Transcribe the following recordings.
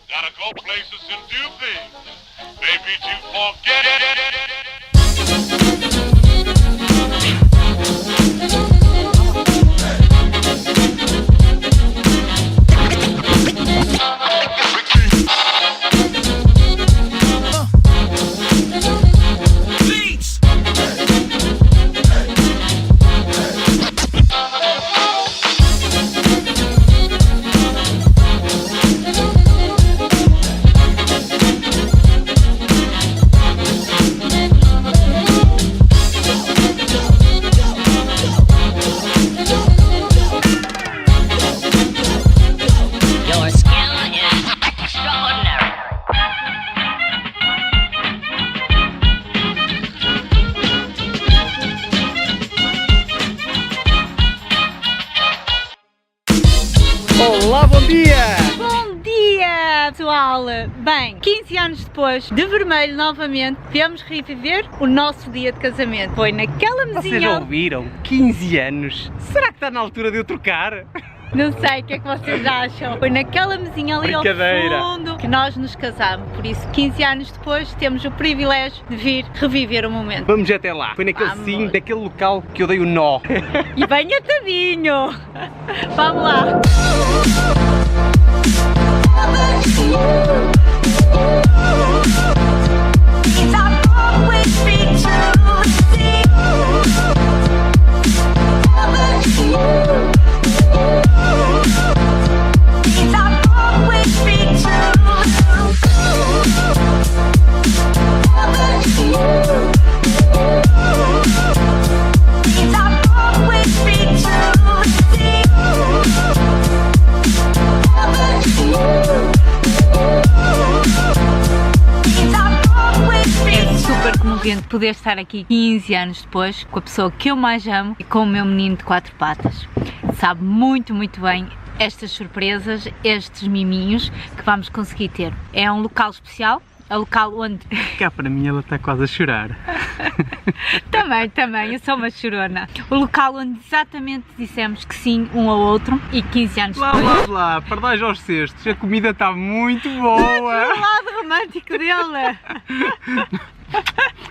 Gotta go places and do things. Maybe to forget Olá, bom dia! Bom dia, pessoal! Bem, 15 anos depois, de vermelho novamente, viemos reviver o nosso dia de casamento. Foi naquela mesinha... Vocês ouviram? 15 anos! Será que está na altura de eu trocar? Não sei o que é que vocês acham. Foi naquela mesinha ali ao fundo que nós nos casámos. Por isso, 15 anos depois, temos o privilégio de vir reviver o momento. Vamos até lá. Foi naquele sim, naquele local que eu dei o nó. E bem atadinho! Vamos lá! Poder estar aqui 15 anos depois com a pessoa que eu mais amo e com o meu menino de 4 patas. Sabe muito bem estas surpresas, estes miminhos que vamos conseguir ter. É um local especial, é um local onde... Cá para mim ela está quase a chorar. Também, eu sou uma chorona. O local onde exatamente dissemos que sim um ao outro e 15 anos depois... Lá, pardais aos cestos, a comida está muito boa! O lado romântico dele!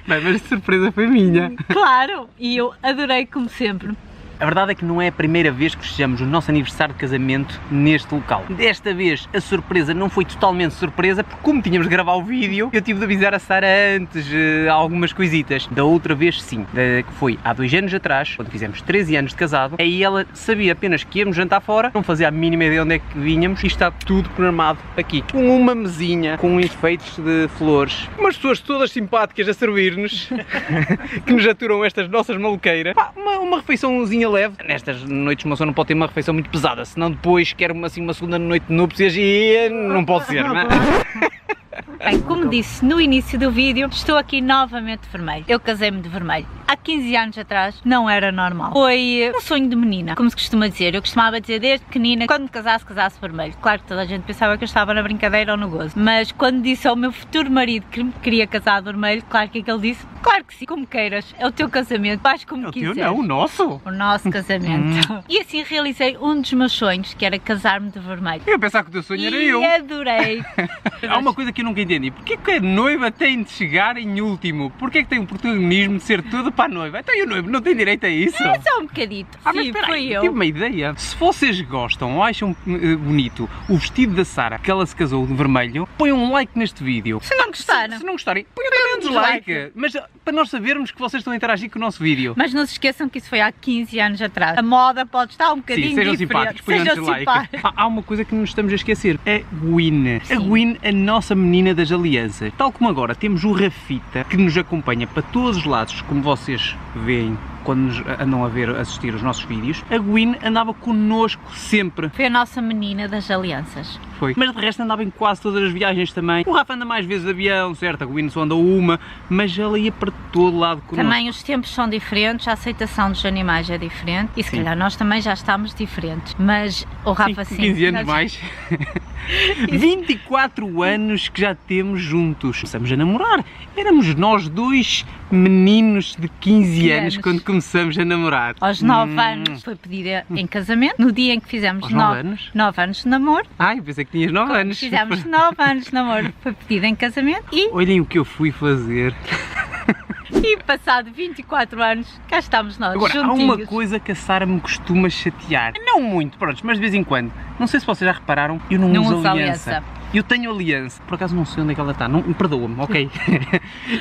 Bem, mas a surpresa foi minha. Claro, e eu adorei como sempre. A verdade é que não é a primeira vez que festejamos o nosso aniversário de casamento neste local. Desta vez a surpresa não foi totalmente surpresa, porque como tínhamos de gravar o vídeo, eu tive de avisar a Sara antes algumas coisitas. Da outra vez sim, que foi há 2 anos atrás, quando fizemos 13 anos de casado, aí ela sabia apenas que íamos jantar fora, não fazia a mínima ideia de onde é que vínhamos e está tudo programado aqui. Com uma mesinha, com enfeites de flores, umas pessoas todas simpáticas a servir-nos, que nos aturam estas nossas maluqueiras. Uma refeiçãozinha leve. Nestas noites uma pessoa não pode ter uma refeição muito pesada, senão depois quer assim uma segunda noite de núpcias e não pode ser, não é? Bem, como disse no início do vídeo, estou aqui novamente de vermelho. Eu casei-me de vermelho. Há 15 anos atrás não era normal. Foi um sonho de menina, como se costuma dizer. Eu costumava dizer desde pequenina, quando me casasse vermelho. Claro que toda a gente pensava que eu estava na brincadeira ou no gozo. Mas quando disse ao meu futuro marido que me queria casar de vermelho, claro que ele disse, claro que sim, como queiras. É o teu casamento, faz como quiseres. Não, o nosso. O nosso casamento. E assim realizei um dos meus sonhos, que era casar-me de vermelho. Eu pensava que o teu sonho era eu. E adorei. Há uma coisa que eu nunca entendi. Porquê que a noiva tem de chegar em último? Porquê que tem o protagonismo de ser tudo para a noiva? Então e o noivo não tem direito a isso? É só um bocadito. Mas Sim, espera foi aí, eu. tive uma ideia. Se vocês gostam ou acham bonito o vestido da Sara, que ela se casou de vermelho, ponham um like neste vídeo. Se não gostaram. Se não gostarem, ponham também um dislike. Mas para nós sabermos que vocês estão a interagir com o nosso vídeo. Mas não se esqueçam que isso foi há 15 anos atrás. A moda pode estar um bocadinho sejam diferente. Simpáticos, ponham dislike. Há uma coisa que nos estamos a esquecer. A Gwyn. A Gwyn, a nossa menina das alianças. Tal como agora temos o Rafita, que nos acompanha para todos os lados, como vocês veem quando nos andam a ver assistir os nossos vídeos. A Gwyn andava connosco sempre. Foi a nossa menina das alianças. Foi. Mas de resto andava em quase todas as viagens também. O Rafa anda mais vezes de avião, certo? A Gwyn só andou uma, mas ela ia para todo lado connosco. Também os tempos são diferentes, a aceitação dos animais é diferente e se calhar nós também já estamos diferentes. Mas o Rafa sim. 15 anos mais. 24 anos que já temos juntos. Começamos a namorar. Éramos nós dois meninos de 15 anos quando começamos a namorar. Aos 9 anos foi pedida em casamento. No dia em que fizemos Aos 9 anos? 9 anos de namoro. Ai, pensei que tinhas 9 anos. Fizemos 9 anos de namoro, foi pedida em casamento e Olhem o que eu fui fazer. passado 24 anos, cá estamos nós, Agora, há juntinhos. uma coisa que a Sara me costuma chatear. Não muito, pronto, mas de vez em quando. Não sei se vocês já repararam, eu não uso aliança. Eu tenho aliança. Por acaso não sei onde é que ela está. Não, perdoa-me, ok?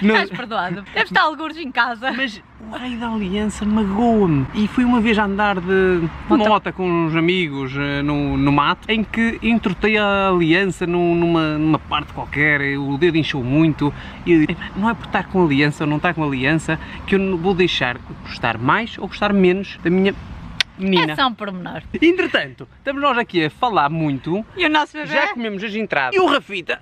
Não, Estás perdoado. Deve estar algures em casa. mas o rei da aliança magoa-me. E fui uma vez a andar de moto com uns amigos no mato, em que entortei a aliança numa parte qualquer, o dedo inchou muito. E eu disse, não é por estar com aliança ou não estar com aliança que eu não vou deixar gostar mais ou gostar menos da minha menina. É só um pormenor. Entretanto, estamos nós aqui a falar muito. E o nosso bebê? Já comemos as entradas. E o Rafita,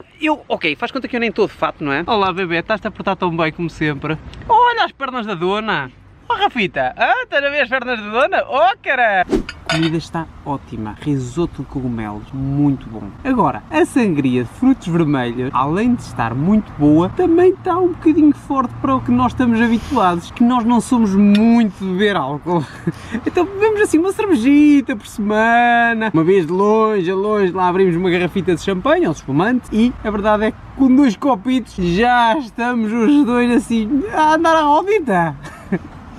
ok, faz conta que eu nem estou de fato, não é? Olá bebê, estás-te a portar tão bem como sempre. Olha as pernas da dona. Oh Rafita, estás a ver as pernas da dona? Oh cara! A comida está ótima, risoto de cogumelos, muito bom. Agora, a sangria de frutos vermelhos, além de estar muito boa, também está um bocadinho forte para o que nós estamos habituados, que nós não somos muito de beber álcool. Então bebemos assim uma cervejita por semana, uma vez de longe a longe, lá abrimos uma garrafita de champanhe ou de espumante e a verdade é que com 2 copitos já estamos os dois assim a andar à rodita.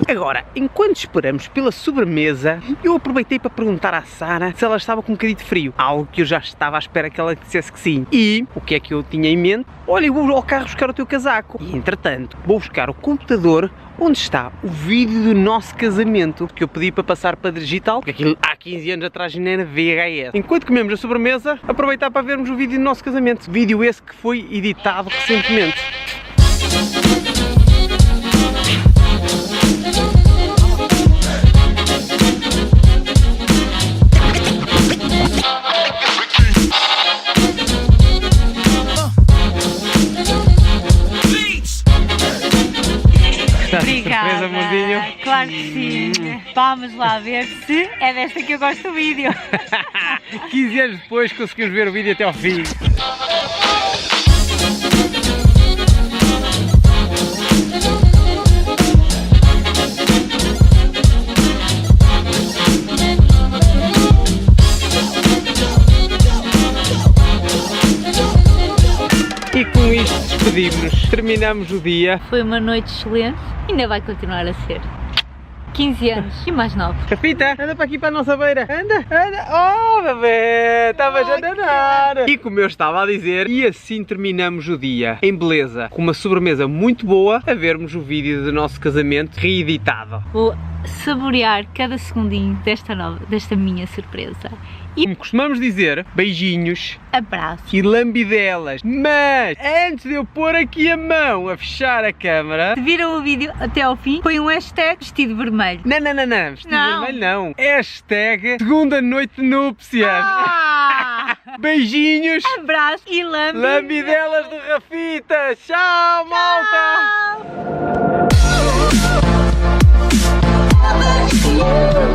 Agora, enquanto esperamos pela sobremesa, eu aproveitei para perguntar à Sara se ela estava com um bocadinho de frio. Algo que eu já estava à espera que ela dissesse que sim. E o que é que eu tinha em mente? Olha, eu vou ao carro buscar o teu casaco. E entretanto, vou buscar o computador onde está o vídeo do nosso casamento, que eu pedi para passar para digital, porque aquilo há 15 anos atrás ainda era VHS. Enquanto comemos a sobremesa, aproveitar para vermos o vídeo do nosso casamento. Vídeo esse que foi editado recentemente. Obrigada. Surpresa, amorzinho? Claro que sim. Vamos lá ver se é desta que eu gosto do vídeo. 15 anos depois conseguimos ver o vídeo até ao fim. E com isto despedimos-nos, terminamos o dia. Foi uma noite excelente, ainda vai continuar a ser. 15 anos e mais 9. Rafita, anda para aqui para a nossa beira. Anda. Oh, bebê, estavas a danar. E como eu estava a dizer, e assim terminamos o dia, em beleza, com uma sobremesa muito boa, a vermos o vídeo do nosso casamento reeditado. Vou saborear cada segundinho desta minha surpresa. E Como costumamos dizer, beijinhos abraço. e lambidelas. Mas, antes de eu pôr aqui a mão a fechar a câmara... Se viram o vídeo até ao fim, foi um hashtag vestido vermelho. Não, vestido Não. vermelho não. Hashtag segunda noite de núpcias. Ah! Beijinhos, Abraço e lambidelas de Rafita. Tchau, malta. Tchau.